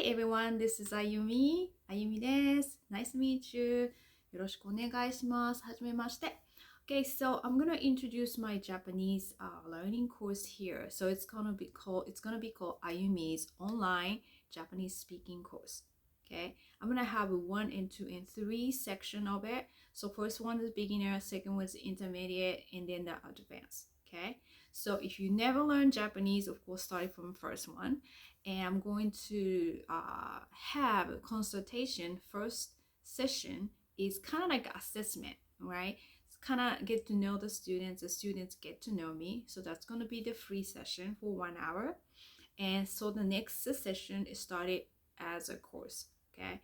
everyone, this is Ayumi. Ayumi です。Nice to meet you. よろしくお願いします。はじめまして。Okay, so I'm gonna introduce my Japanese learning course here. So it's gonna be called Ayumi's online Japanese speaking course. Okay, I'm gonna have a 1 and 2 and 3 section of it. So first one is beginner, second one is intermediate, and then the advanced. Okay, so if you never learned Japanese, of course, starting from first one, and I'm going to have a consultation. First session is kind of like assessment, right? It's kind of get to know the students get to know me. So that's going to be the free session for 1 hour. And so the next session is started as a course. Okay,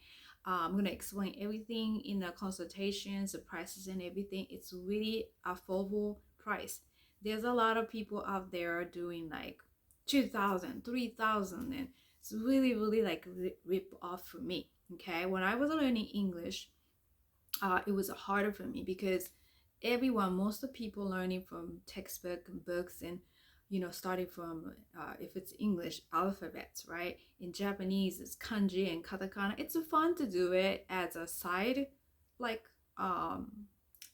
I'm going to explain everything in the consultations, the prices and everything. It's really affordable price. There's a lot of people out there doing like 2,000, 3,000, and it's really like rip off for me. Okay, when I was learning English, it was harder for me because most of the people learning from textbook and books, and starting from if it's English, alphabets, right? In Japanese, it's kanji and katakana. It's fun to do it as a side, like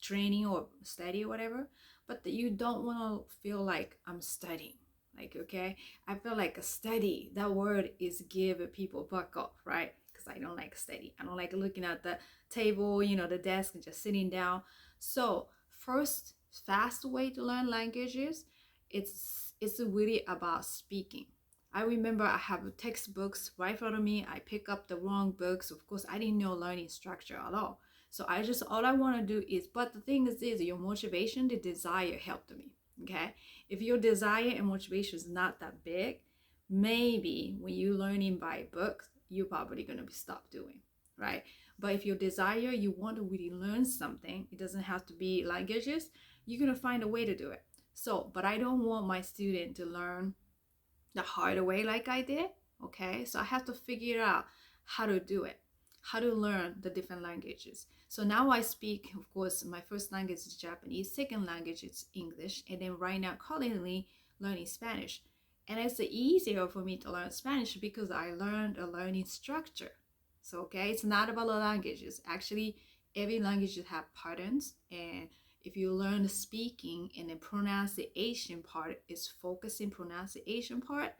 training or study or whatever, but you don't want to feel like I'm studying. Like, okay, I feel like a study, that word is give people buck up, right? Because I don't like study. I don't like looking at the table, the desk, and just sitting down. So first fast way to learn languages, it's really about speaking. I remember I have textbooks right in front of me. I pick up the wrong books. Of course, I didn't know learning structure at all. So all I want to do is, but the thing is your motivation, the desire helped me. Okay, if your desire and motivation is not that big, maybe when you're learning by books, you're probably going to stop doing, right? But if your desire, you want to really learn something, it doesn't have to be languages, you're going to find a way to do it. So, but I don't want my student to learn the hard way like I did. Okay, so I have to figure out how to do it, how to learn the different languages. So now I speak, of course, my first language is Japanese, second language is English, and then right now currently learning Spanish. And it's easier for me to learn Spanish because I learned a learning structure. So okay, it's not about the languages. Actually, every language have patterns, and if you learn the speaking and the pronunciation part is focusing pronunciation part,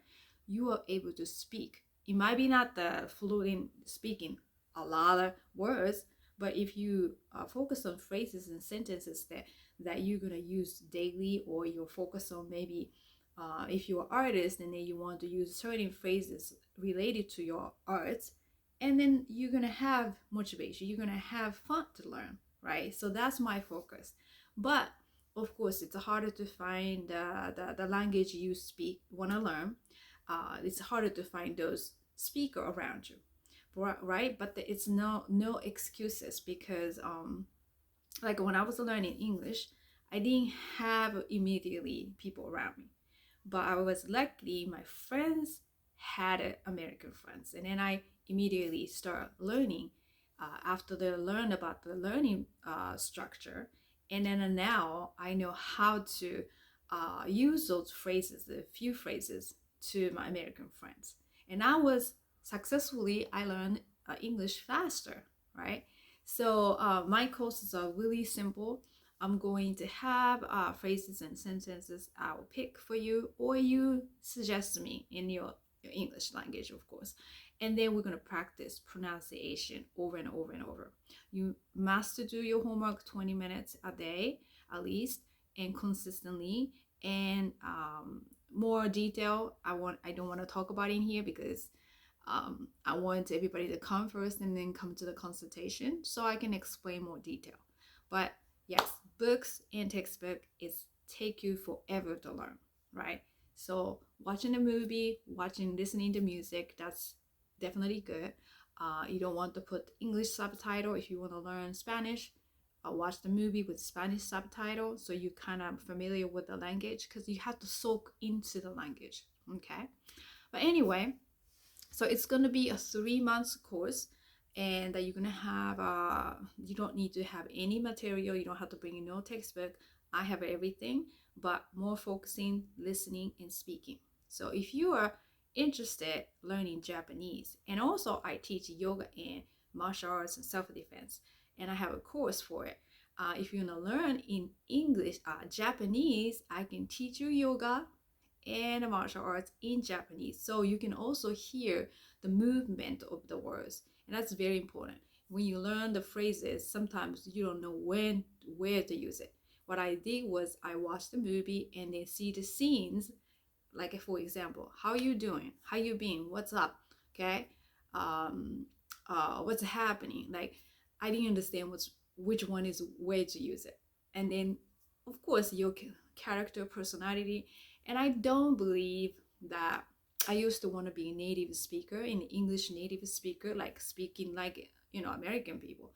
you are able to speak. It might be not the fluent speaking a lot of words, but if you focus on phrases and sentences that you're gonna use daily, or you're focused on maybe if you're an artist and then you want to use certain phrases related to your art, and then you're gonna have motivation, you're gonna have fun to learn, right? So that's my focus. But of course, it's harder to find the language you want to learn. It's harder to find those speaker around you, right? But it's no excuses, because like when I was learning English, I didn't have immediately people around me, but I was lucky my friends had American friends, and then I immediately start learning after they learned about the learning structure, and then now I know how to use those phrases, a few phrases, to my American friends, and I learned English faster, right? So my courses are really simple. I'm going to have phrases and sentences I will pick for you, or you suggest me in your English language, of course. And then we're going to practice pronunciation over and over and over. You must do your homework 20 minutes a day at least, and consistently. And more detail I don't want to talk about in here, because I want everybody to come first and then come to the consultation so I can explain more detail. But yes, books and textbook is take you forever to learn, right? So watching a movie, listening to music, that's definitely good. You don't want to put English subtitle if you want to learn Spanish. Watch the movie with Spanish subtitle so you kind of familiar with the language, because you have to soak into the language. Okay, but anyway, so it's going to be a 3 months course, and you're going to have you don't need to have any material, you don't have to bring in no textbook. I have everything, but more focusing listening and speaking. So if you are interested learning Japanese. And also I teach yoga and martial arts and self-defense. And I have a course for it. If you want to learn in English, Japanese, I can teach you yoga and martial arts in Japanese. So you can also hear the movement of the words. And that's very important. When you learn the phrases, sometimes you don't know where to use it. What I did was I watched the movie and then see the scenes. Like for example, how you doing? How you been? What's up? Okay, what's happening? Like I didn't understand which one is where to use it, and then of course your character, personality, and I don't believe that. I used to want to be a native speaker, an English native speaker, like speaking like American people.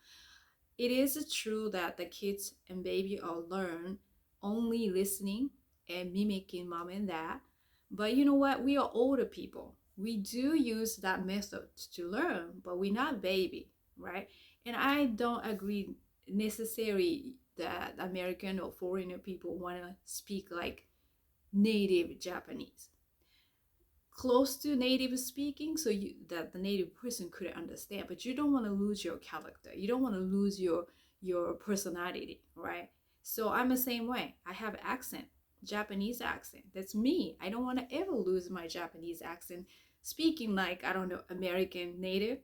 It is true that the kids and baby all learn only listening and mimicking mom and dad. But you know what? We are older people. We do use that method to learn, but we're not baby, right? And I don't agree necessarily that American or foreigner people want to speak like native Japanese, close to native speaking, so that the native person could understand. But you don't want to lose your character. You don't want to lose your personality, right? So I'm the same way. I have accent, Japanese accent. That's me. I don't want to ever lose my Japanese accent, speaking like I don't know American native.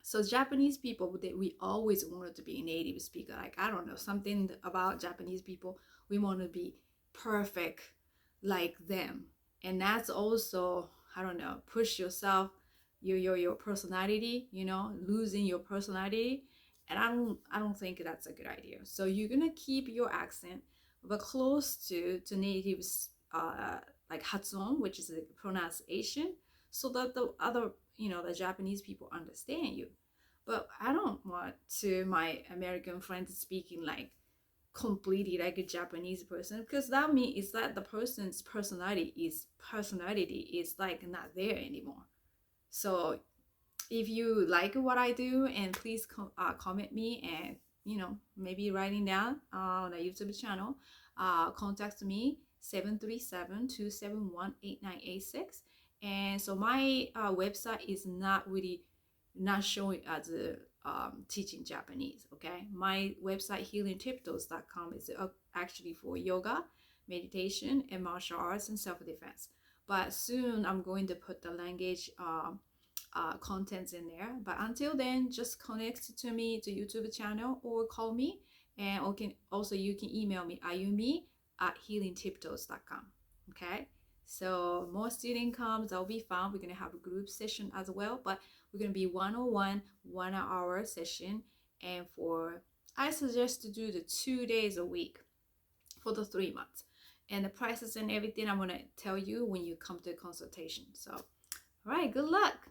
So Japanese people, we always wanted to be a native speaker. Like I don't know something about Japanese people. We want to be perfect like them, and that's also I don't know push yourself, your personality. Losing your personality, and I don't think that's a good idea. So you're gonna keep your accent, but close to native like hatsuon, which is the pronunciation, so that the other the Japanese people understand you. But I don't want to my American friends speaking like completely like a Japanese person, because that means that the person's personality is like not there anymore. So if you like what I do, and please comment me, and maybe writing down on the YouTube channel, contact me 737-271-8986. And so my website is not really not showing as a teaching Japanese. Okay, my website healingtiptoes.com is actually for yoga, meditation, and martial arts and self-defense. But soon I'm going to put the language contents in there. But until then, just connect to me to YouTube channel or call me, and you can email me Ayumi at healingtiptoes.com. Okay, so more student comes, that'll be fun. We're gonna have a group session as well, but we're gonna be 101 1 hour session. And I suggest to do the 2 days a week for the 3 months, and the prices and everything I'm gonna tell you when you come to consultation. So all right, good luck.